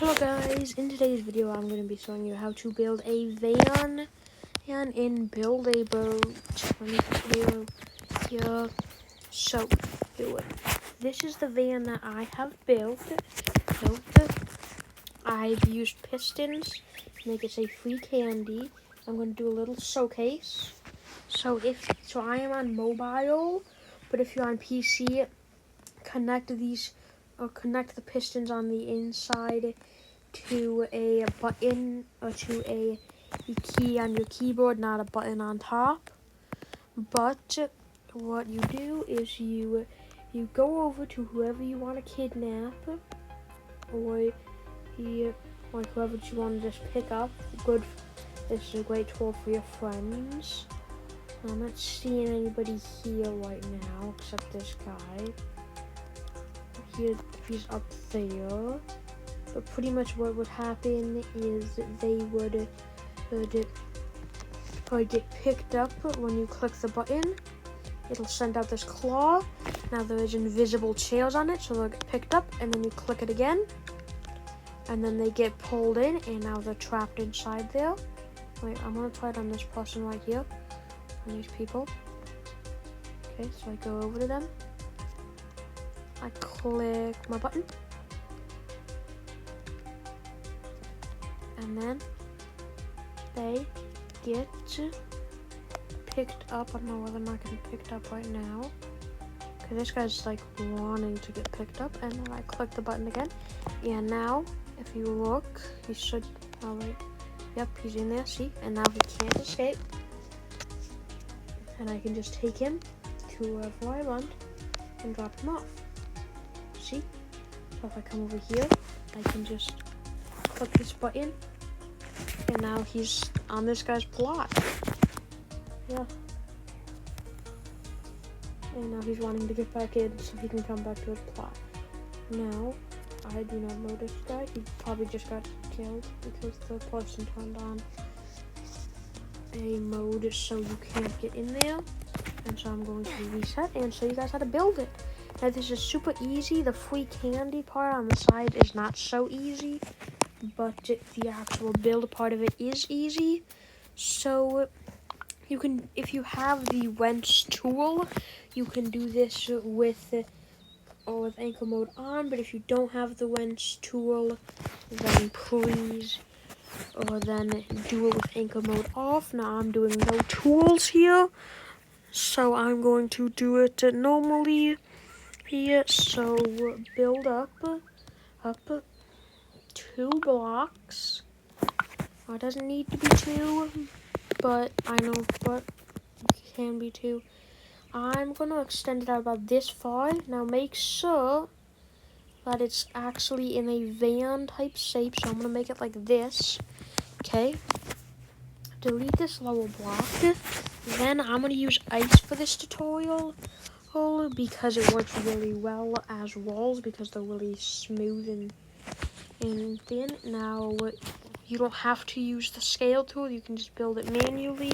Hello guys, in today's video I'm going to be showing you how to build a van and in Build a Boat. Let me put you here. So, this is the van that I have built. I've used pistons to make it say free candy. I'm going to do a little showcase. So I am on mobile, but if you're on PC, connect the pistons on the inside to a button or to a key on your keyboard, not a button on top. But what you do is you go over to whoever you want to kidnap, or whoever you want to just pick up. This is a great tool for your friends. I'm not seeing anybody here right now except this guy. He's up there. But pretty much what would happen is they would get picked up when you click the button. It'll send out this claw. Now there's invisible chairs on it, so they'll get picked up, and then you click it again. And then they get pulled in, and now they're trapped inside there. Wait, I'm gonna try it on this person right here. On these people. Okay, so I go over to them. I click my button. And then they get picked up. I don't know whether I'm not getting picked up right now. Okay, this guy's like wanting to get picked up. And then I click the button again. And now, if you look, he should, oh wait, yep, he's in there, see? And now he can't escape. And I can just take him to wherever I want and drop him off. See? So if I come over here, I can just click this button, and now he's on this guy's plot. Yeah. And now he's wanting to get back in so he can come back to his plot. Now, I do not know this guy. He probably just got killed because the person turned on a mode so you can't get in there. And so I'm going to reset and show you guys how to build it. Now this is super easy. The free candy part on the side is not so easy, but the actual build part of it is easy. So you can, if you have the wrench tool, you can do this with anchor mode on. But if you don't have the wrench tool, then please then do it with anchor mode off. Now I'm doing no tools here, so I'm going to do it normally here. So build up 2 blocks. It doesn't need to be 2, but it can be 2. I'm gonna extend it out about this far. Now make sure that it's actually in a van type shape, so I'm gonna make it like this. Okay, delete this lower block. Then I'm gonna use ice for this tutorial because it works really well as walls because they're really smooth and thin. Now you don't have to use the scale tool, you can just build it manually.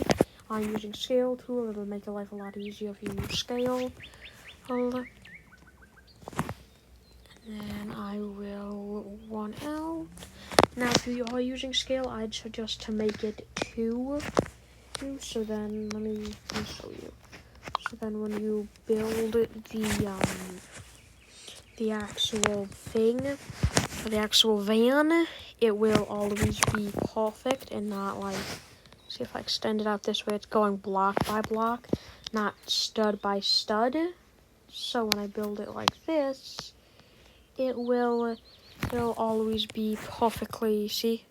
I'm using scale tool, it'll make your life a lot easier if you use scale. And then I will run out. Now, if you are using scale, I'd suggest to make it 2. So then, let me show you. So then, when you build the actual thing, the actual van, it will always be perfect and not like. See, if I extend it out this way, it's going block by block, not stud by stud. So when I build it like this, it'll always be perfectly, see?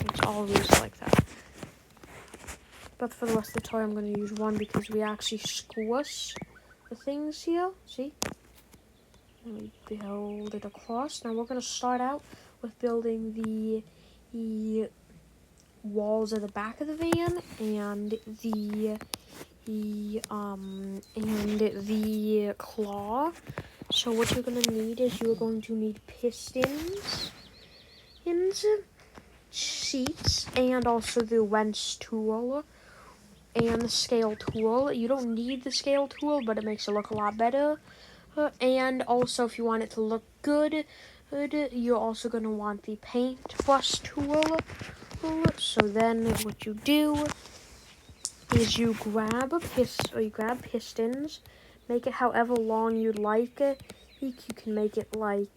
It's always like that. But for the rest of the tutorial, I'm going to use 1 because we actually squish the things here, see? And we build it across. Now we're going to start out with building the walls at the back of the van and the claw. So what you're going to need is you're going to need pistons, sheets, and also the wrench tool and the scale tool. You don't need the scale tool, but it makes it look a lot better. And also, if you want it to look good, you're also going to want the paintbrush tool. So then what you do is you grab pistons, make it however long you like. You can make it like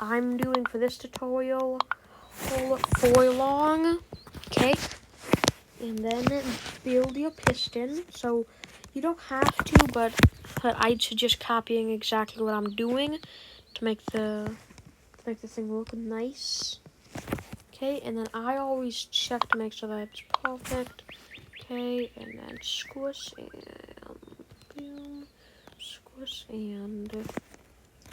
I'm doing for this tutorial 4 long. Okay, and then build your piston. So you don't have to, but I'd suggest copying exactly what I'm doing to make the thing look nice. Okay, and then I always check to make sure that it's perfect. Okay, and then squish and boom, squish and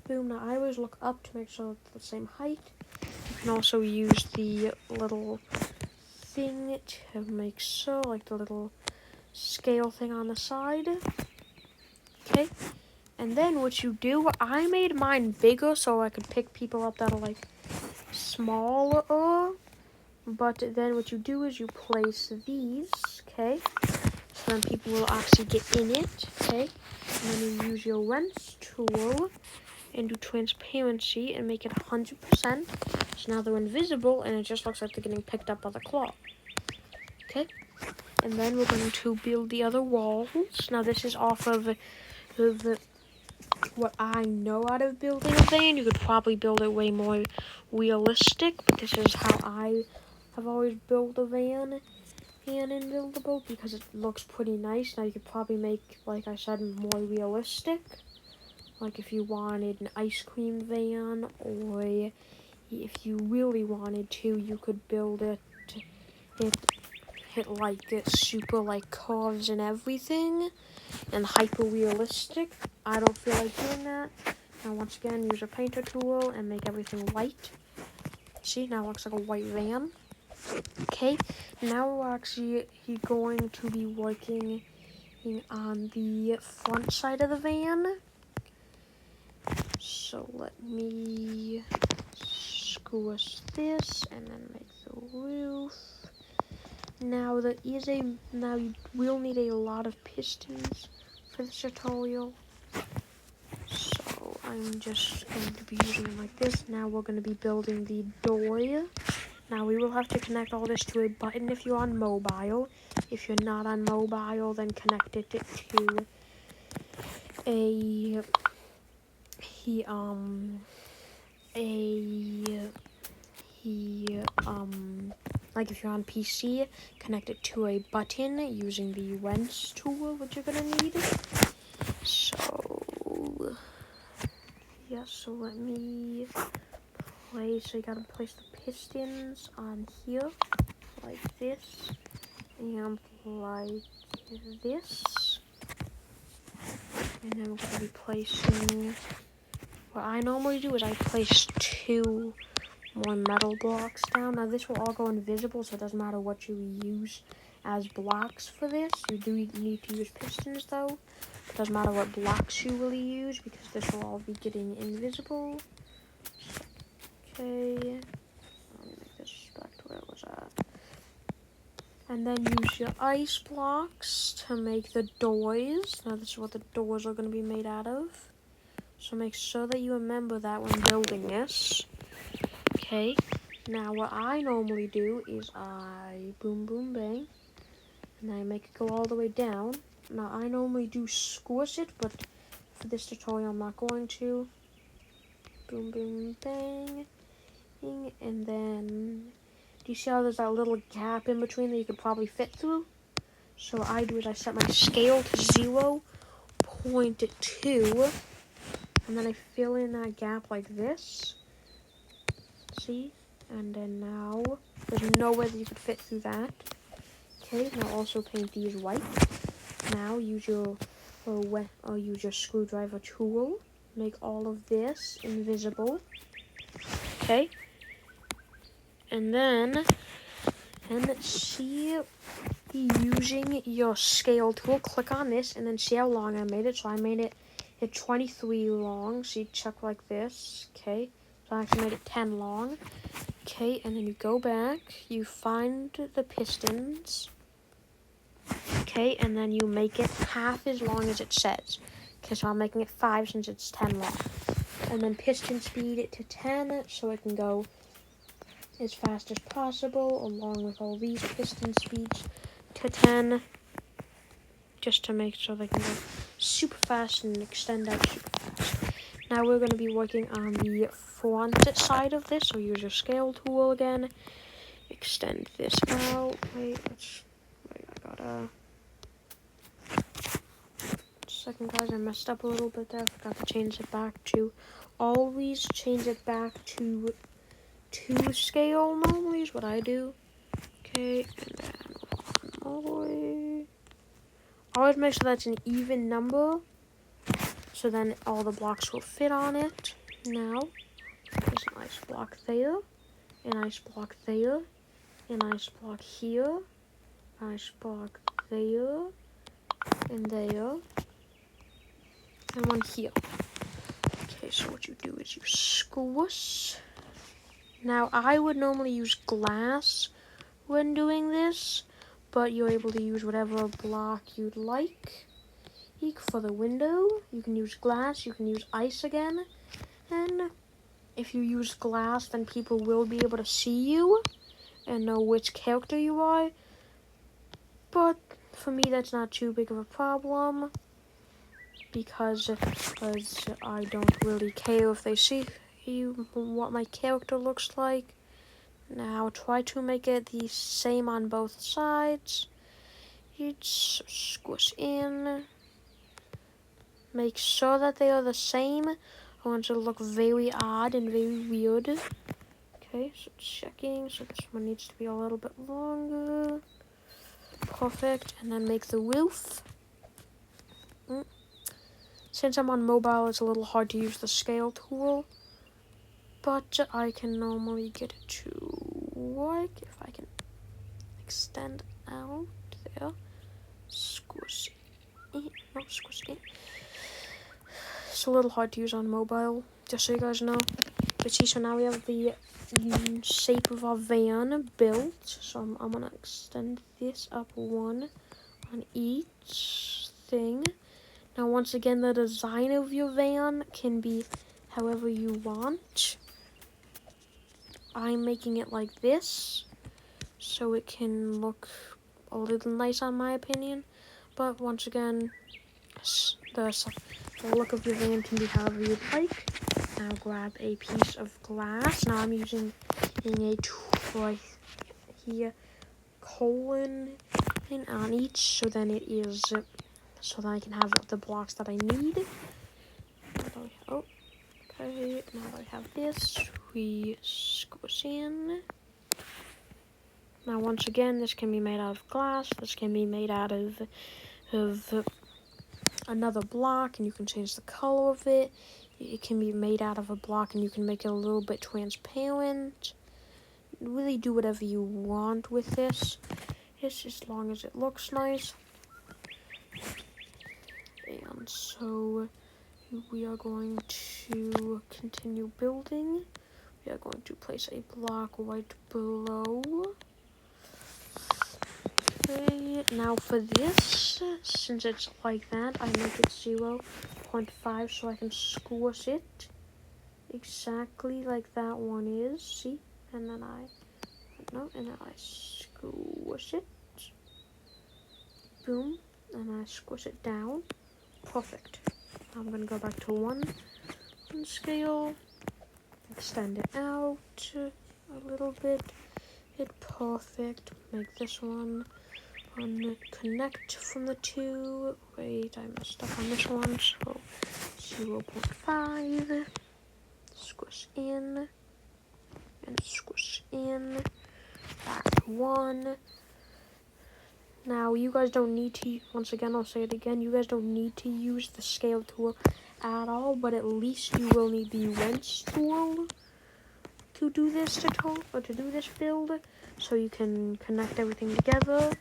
boom. Now I always look up to make sure it's the same height. You can also use the little thing to make sure, like the little scale thing on the side. Okay, and then what you do, I made mine bigger so I could pick people up that are like smaller. But then what you do is you place these, okay? So then people will actually get in it, okay? And then you use your wrench tool and do transparency and make it 100%. So now they're invisible and it just looks like they're getting picked up by the claw. Okay? And then we're going to build the other walls. Now this is off of what I know out of building a van. You could probably build it way more realistic, but this is how I have always built a van in Buildable because it looks pretty nice. Now you could probably make, like I said, more realistic. Like if you wanted an ice cream van, or if you really wanted to, you could build it like it super like curves and everything and hyper realistic. I don't feel like doing that. Now once again, use a painter tool and make everything white. See, now it looks like a white van. Okay, now we're actually going to be working on the front side of the van. So let me squish this and then make the roof. Now you will need a lot of pistons for this tutorial. So I'm just going to be using it like this. Now we're going to be building the door. Now we will have to connect all this to a button if you're on mobile. If you're not on mobile, then connect it to like if you're on PC, connect it to a button using the wrench tool, which you're gonna need. So yeah, so let me so you gotta place the pistons on here, like this, and like this. And then we're gonna be placing, what I normally do is I place 2 more metal blocks down. Now this will all go invisible, so it doesn't matter what you use as blocks for this. You do need to use pistons though. It doesn't matter what blocks you really use because this will all be getting invisible. Okay, let me make this back to where it was at. And then use your ice blocks to make the doors. Now this is what the doors are going to be made out of. So make sure that you remember that when building this. Okay, now what I normally do is I boom boom bang. And I make it go all the way down. Now I normally do squish it, but for this tutorial I'm not going to. Boom boom bang. And then, do you see how there's that little gap in between that you could probably fit through? So what I do is I set my scale to 0.2, and then I fill in that gap like this. See? And then now, there's no way that you could fit through that. Okay, now also paint these white. Now use your screwdriver tool. Make all of this invisible. Okay? And then, see, using your scale tool, click on this, and then see how long I made it. So I made it 23 long, so you check like this, okay? So I actually made it 10 long, okay? And then you go back, you find the pistons, okay? And then you make it half as long as it says. Okay, so I'm making it 5 since it's 10 long. and then piston speed to 10 so it can go as fast as possible, along with all these piston speeds to 10, just to make sure they can go super fast and extend out super fast. Now we're going to be working on the front side of this, so use your scale tool again. Extend this out. Wait, I gotta... Second, guys, I messed up a little bit there. I forgot to change it back to... Always change it back to 2 scale normally is what I do. Okay, and then all the way. Always make sure that's an even number, so then all the blocks will fit on it. Now, there's a nice block there, a nice block there, a nice block here, a nice block there, and there, and one here. Okay, so what you do is you squish. Now, I would normally use glass when doing this, but you're able to use whatever block you'd like. For the window, you can use glass, you can use ice again, and if you use glass, then people will be able to see you and know which character you are, but for me that's not too big of a problem, because I don't really care if they see what my character looks like. Now try to make it the same on both sides. You'd squish in. Make sure that they are the same. I want it to look very odd and very weird. Okay, so checking. So this one needs to be a little bit longer. Perfect. And then make the roof. Since I'm on mobile, it's a little hard to use the scale tool. But I can normally get it to work if I can extend out there. Squish in. No, squish in. It's a little hard to use on mobile, just so you guys know. But see, so now we have the shape of our van built. So I'm gonna extend this up one on each thing. Now, once again, the design of your van can be however you want. I'm making it like this, so it can look a little nice on my opinion. But once again, the look of your van can be however you'd like. Now grab a piece of glass. Now I'm using a right here colon on each, so then it is, so that I can have the blocks that I need. Oh, okay. Now that I have this, we squish in. Now once again, this can be made out of glass. This can be made out of another block, and you can change the color of it. It can be made out of a block, and you can make it a little bit transparent. Really do whatever you want with this. It's as long as it looks nice. And so we are going to continue building. We are going to place a block right below. Okay, now for this, since it's like that, I make it 0.5 so I can squish it exactly like that one is. See? And then I squish it. Boom. And I squish it down. Perfect. I'm gonna go back to one scale. Extend it out a little bit. Hit perfect. Make this one connect from the two. Wait, I messed up on this one. So 0.5. Squish in. And squish in. Back to 1. Now, you guys don't need to, once again, I'll say it again, you guys don't need to use the scale tool at all, but at least you will need the wrench tool to do this tutorial, or to do this build, so you can connect everything together,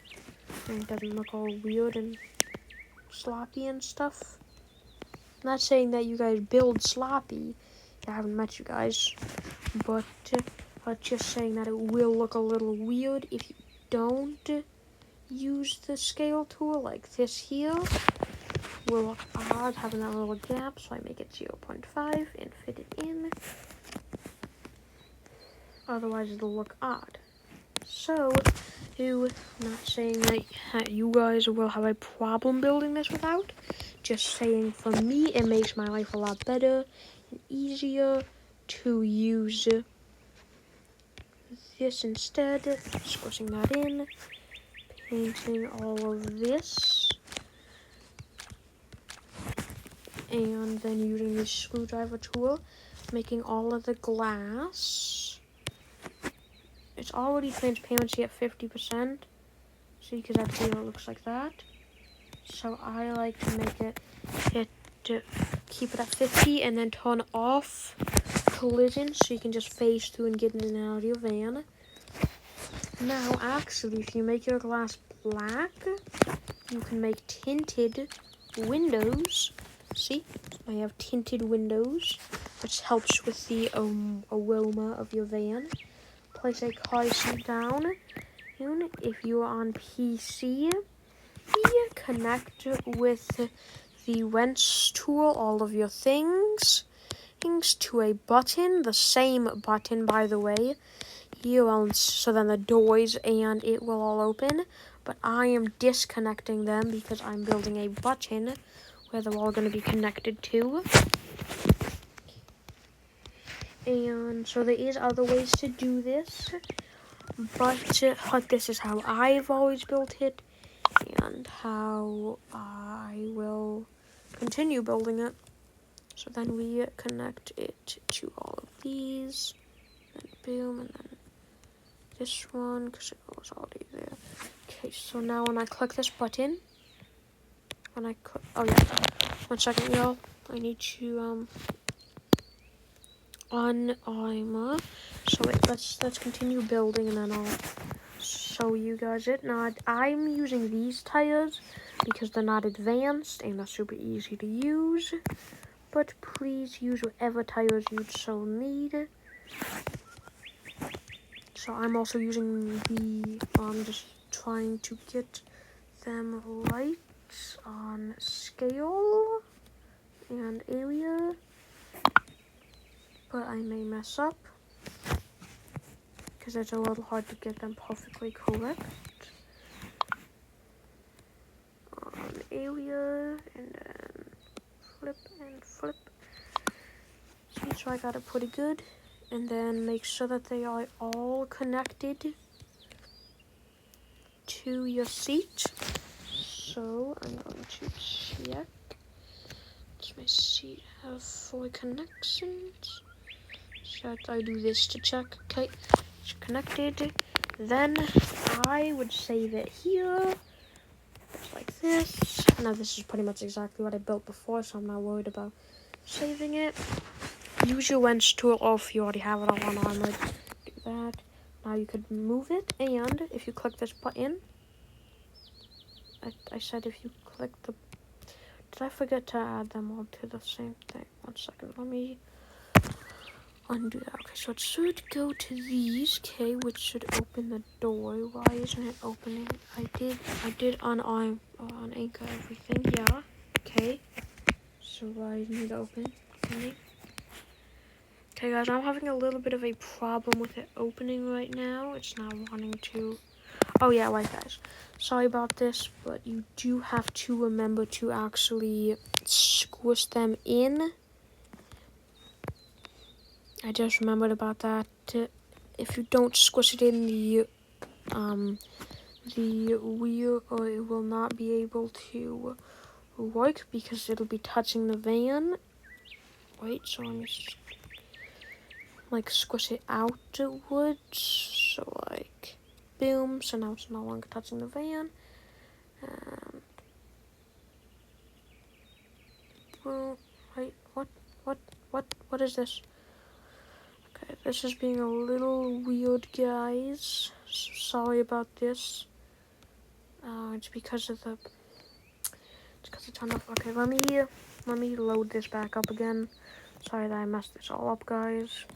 and it doesn't look all weird and sloppy and stuff. I'm not saying that you guys build sloppy, I haven't met you guys, but just saying that it will look a little weird if you don't use the scale tool like this here. will look odd having that little gap, so I make it 0.5 and fit it in. Otherwise, it'll look odd. So, not saying that you guys will have a problem building this without, just saying for me, it makes my life a lot better and easier to use this instead. Squishing that in, painting all of this, and then using the screwdriver tool, making all of the glass. It's already transparency at 50%. So you can see how it looks like that. So I like to make it to keep it at 50 and then turn off collision so you can just phase through and get in and out of your van. Now, actually, if you make your glass black, you can make tinted windows. See, I have tinted windows, which helps with the aroma of your van. Place a car seat down. And if you are on PC, connect with the wrench tool all of your things to a button, the same button, by the way. So then the doors and it will all open. But I am disconnecting them because I'm building a button where they're all going to be connected to. And so there is other ways to do this, but this is how I've always built it and how I will continue building it. So then we connect it to all of these, and boom, and then this one, because it was already there. Okay, so now when I click this button, oh yeah, 1 second, y'all. I need to on-armor. So wait, let's continue building, and then I'll show you guys it. Now I'm using these tires because they're not advanced and they're super easy to use. But please use whatever tires you'd so need. So I'm also using just trying to get them right on scale and area. But I may mess up because it's a little hard to get them perfectly correct. On area and then flip and flip. See, so I got it pretty good. And then make sure that they are all connected to your seat. So I'm going to check. Does my seat have 4 connections? So I do this to check. Okay, it's connected. Then I would save it here. Just like this. Now this is pretty much exactly what I built before, so I'm not worried about saving it. Use your wrench tool, or if you already have it all on armored, do that. Now you could move it, and if you click this button, I said if you click the, did I forget to add them all to the same thing? 1 second, let me undo that. Okay, so it should go to these, okay, which should open the door. Why isn't it opening? I did on anchor everything, yeah, okay. So why isn't it open? Okay guys, I'm having a little bit of a problem with it opening right now. It's not wanting to. Oh yeah, right guys. Sorry about this, but you do have to remember to actually squish them in. I just remembered about that. If you don't squish it in, the wheel, or it will not be able to work because it'll be touching the van. Wait, so let me squish it outwards, so like boom, so now it's no longer touching the van. And well, wait, what is this? Okay, this is being a little weird, guys. So sorry about this. It's because of it's turned off. Okay, let me load this back up again. Sorry that I messed this all up, guys.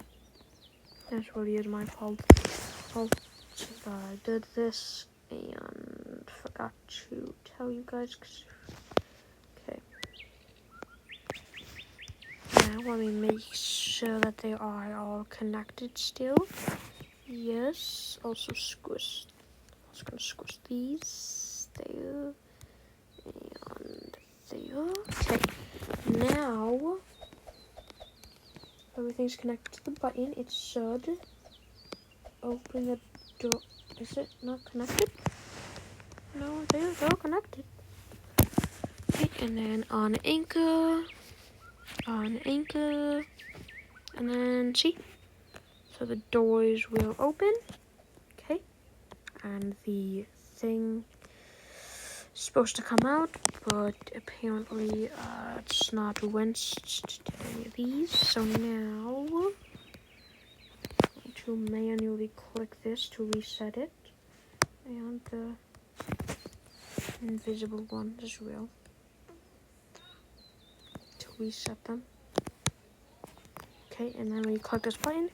This really is my fault. I did this and forgot to tell you guys. Okay, now let me make sure that they are all connected still. Yes. Also squish. I'm just gonna squish these there and there. Okay. Now everything's connected to the button. It should open the door. Is it not connected? No, they're all connected. Okay, and then on anchor, and then see. So the doors will open. Okay, and the thing is supposed to come out, but apparently it's not winched to any of these. So now to manually click this to reset it, and the invisible one as well to reset them. Okay, and then when you click this button,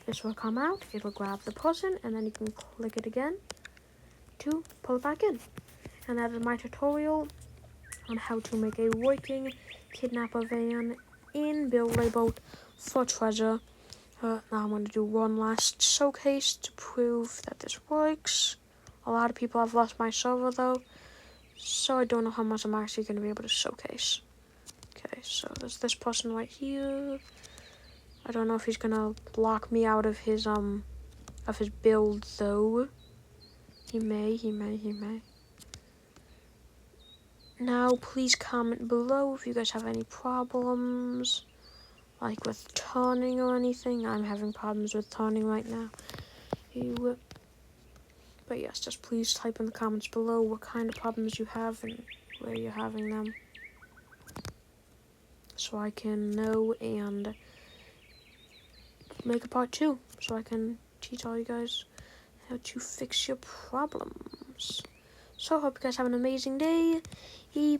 this will come out. It'll grab the person, and then you can click it again to pull it back in. And that is my tutorial on how to make a working kidnapper van in Build a Boat for treasure. Now I'm going to do one last showcase to prove that this works. A lot of people have lost my server though, so I don't know how much I'm actually going to be able to showcase. Okay, so there's this person right here. I don't know if he's going to lock me out of his build though. He may. Now please comment below if you guys have any problems, like with turning or anything. I'm having problems with turning right now. But yes, just please type in the comments below what kind of problems you have and where you're having them, so I can know and make a part 2, so I can teach all you guys how to fix your problems. So I hope you guys have an amazing day.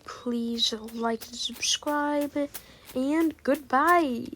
Please like and subscribe, and goodbye.